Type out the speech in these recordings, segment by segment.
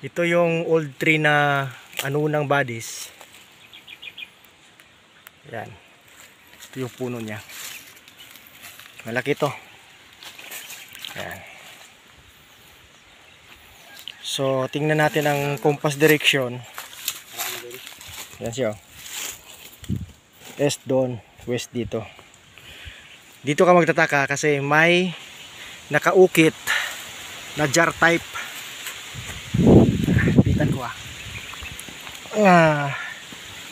Ito yung old tree na anunang bodies. Yan. Ito yung puno niya. Malaki to. Yan. So, tingnan natin ang compass direction. Yan siya. East doon, west dito. Dito ka magtataka kasi may nakaukit na jar type. Pitan ko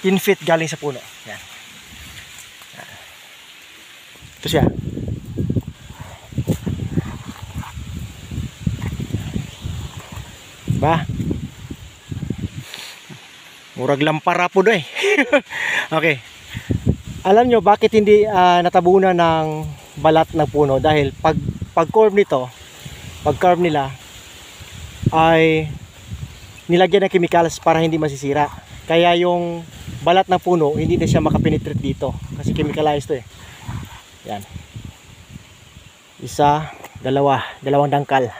10 feet galing sa puno. Yan. Ito siya. Ba? Murag lampara po doy. Okay. Alam nyo bakit hindi natabunan ng balat ng puno? Dahil pag carve nito, pag carve nila ay nilagyan ng chemicals para hindi masisira. Kaya yung balat ng puno hindi na siya makapenetrate dito kasi chemicalized to eh. Yan. Isa, dalawang dangkal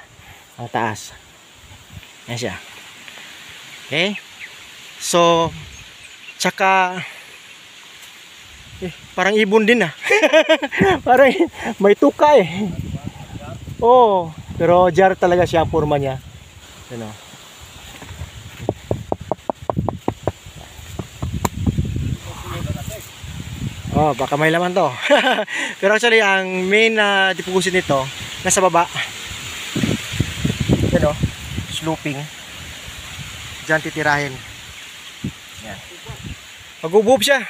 ang taas. Yan siya. Okay? So, tsaka parang ibon din parang may tuka eh. Oh, pero jar talaga siya ang forma niya. You know. Oh, baka may laman to. Pero actually ang main na deposit nito nasa baba. You know, sloping. Diyan titirahin. Yan. Mag-uboob siya.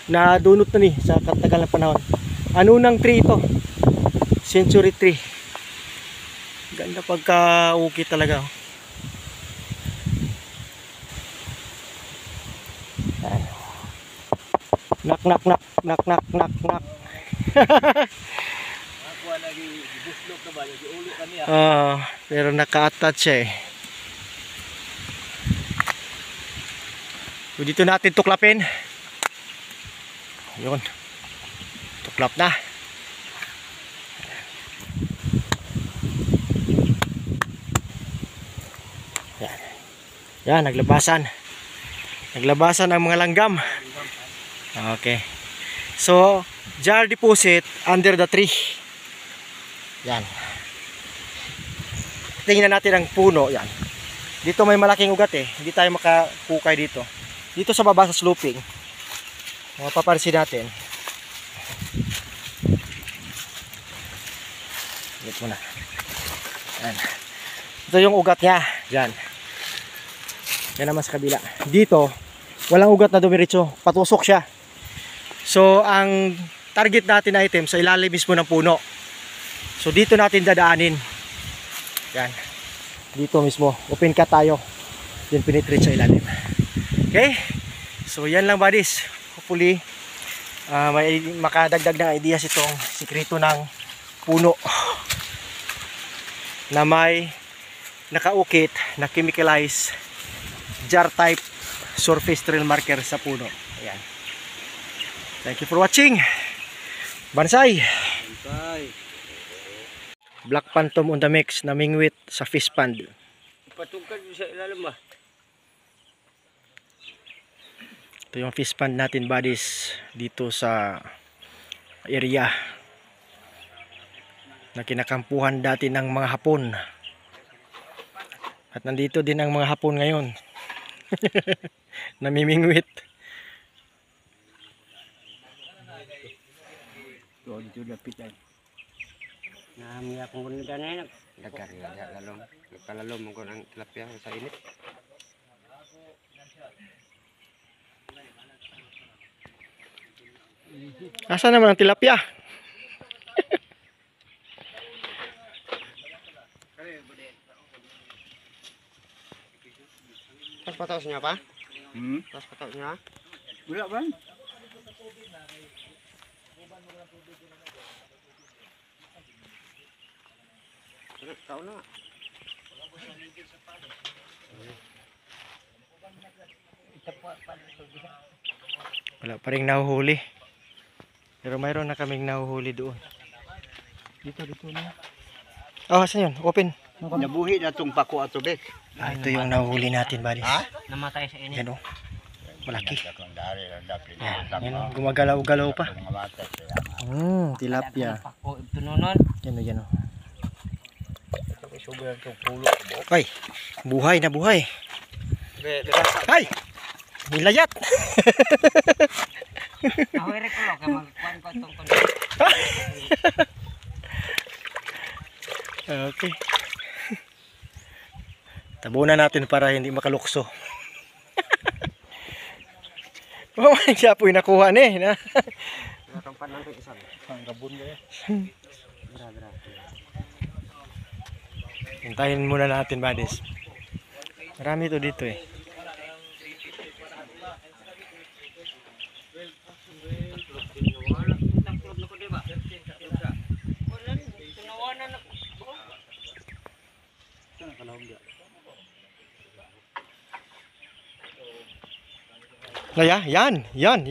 Nadunot na ni sa katagal na panahon. Anunang tree ito. Century tree. Ganda pagka-ukit talaga. Nak. Pero naka-attach siya eh. So, dito natin tuklapin. Yun. Tuklap na. Yan. Yan, naglabasan. Naglabasan ang mga langgam. Okay. So, jar deposit under the tree. Yan. Tingnan natin ang puno. Yan. Dito may malaking ugat eh. Hindi tayo makakukay dito. Dito sa baba sa sloping. Mapapansin natin. Ito muna. Yan. Ito yung ugat niya. Yan. Yan naman sa kabila. Dito, walang ugat na dumiretso. Patusok siya. So, ang target natin na item sa ilalim mismo ng puno. So, dito natin dadaanin. Yan. Dito mismo. Open cut tayo. Then penetrate sa ilalim. Okay? So, yan lang buddies. Hopefully, may makadagdag ng ideas itong sikreto ng puno na may nakaukit na chemicalized jar type surface trail marker sa puno. Ayan. Thank you for watching. Bansay. Black Phantom on the mix na mingwit sa fish pond. Patungkad sa ilalim ba? Ito yung fish pond natin buddies dito sa area na kinakampuhan dati ng mga Hapon. At nandito din ang mga Hapon ngayon. Namimingwit. Doon dito lapitan. Nami akong ganda na yun. Nagkariya lalong. Nagkalalom ko ng tilapia sa init. Asa naman ang tilapia? Tas pataos niya pa? Tas pataos niya? Wala ba? Tao na. Wala pa rin nahuhuli. Pero mayroon na kaming nahuhuli doon. Dito na. Oh, saan yun? Open. Nabuhi na itong pako at tubig. Ito yung nahuli natin, buddies. Namatay sa init. Yan o. Malaki. Yan. Yan o. Gumagalaw-galaw pa. Tilapia. Pako, tununon. Yan o, yan o. Ay, buhay na buhay. Ay! Nilayat! Ako i-recall ka magkuhan ko itong Okay. Tabunan natin para hindi makalukso. Oh, siya po yung nakuha ni. Na. Hintayin muna natin, buddies. Marami to dito eh. Kaya, yan. Ayan,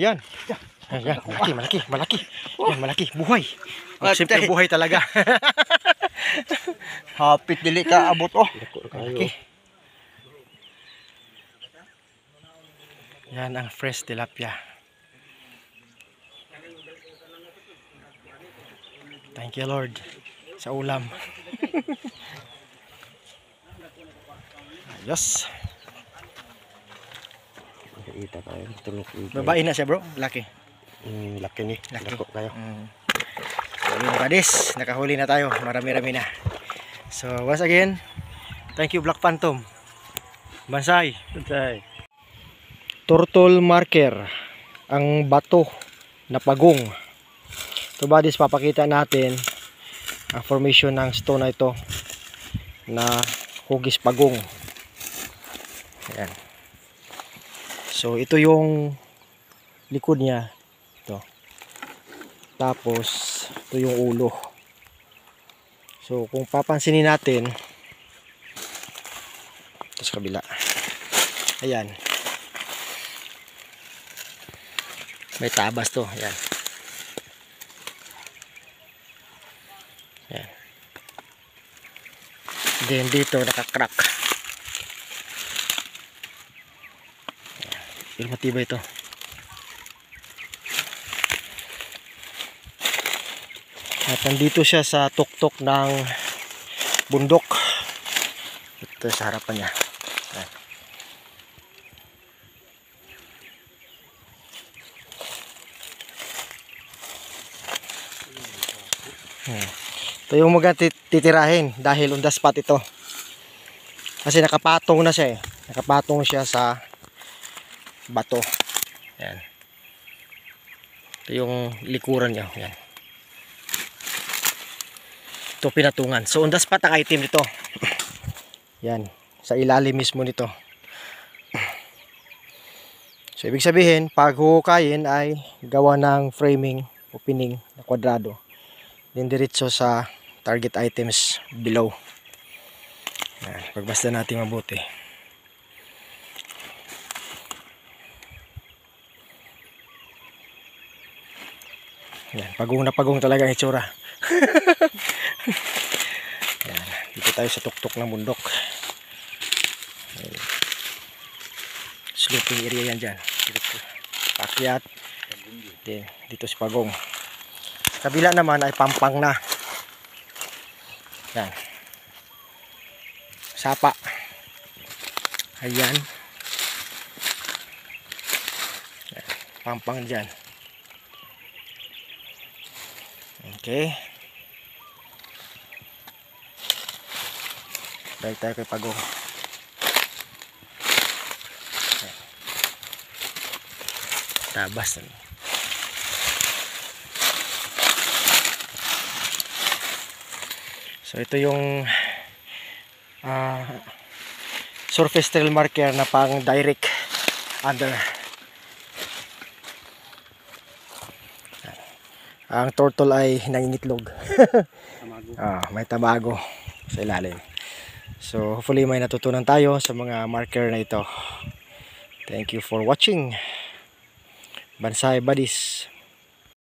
malaki. Yan, malaki, buhay. Oh, simple buhay talaga. Hapit dili ka abot oh. Malaki. Yan ang fresh tilapia. Thank you, Lord, sa ulam. Ayos. Ita kayo, tulok ito. Babae na siya, bro. Laki. Laki ni. Laki. Lako kayo. So yun, buddies, nakahuli na tayo. Marami-rami na. So once again, thank you, Black Phantom. Bansay. Turtle marker. Ang bato na pagong. So buddies, papakita natin ang formation ng stone na ito na hugis pagong. Ayan. So ito yung likod niya. Ito. Tapos ito yung ulo. So kung papansinin natin, ito sa kabila. Ayan. May tabas to. Ayan. Ayan. Then dito nakakrack. Pero matibay ito. At nandito siya sa tuktok ng bundok. Ito sa harapan niya. Ito yung mga titirahin dahil on the spot ito. Kasi nakapatong na siya eh. Nakapatong siya sa bato. Yan. Ito yung likuran niya. Yan. Ito pinatungan. So on the spot ang item nito. Yan. Sa ilalim mismo nito. So ibig sabihin, pag huhukayin ay gawa ng framing, opening na kwadrado. Then diretso sa target items below. Yan. Pagbasta natin mabuti. Yan, pagong na pagong talaga ang itsura. Yan, dito tayo sa tuktok ng bundok. Yan. Sloping area yan dyan. Dito, pakyat. Dito si pagong. Kabila naman ay pampang na. Yan. Sapa. Ayan. Yan. Pampang dyan. Okay. Balik tayo kay pagong. Tabas. So ito yung surface trail marker na pang direct under. Ang turtle ay nangingitlog. May tamago sa ilalim. So hopefully may natutunan tayo sa mga marker na ito. Thank you for watching. Bansay buddies.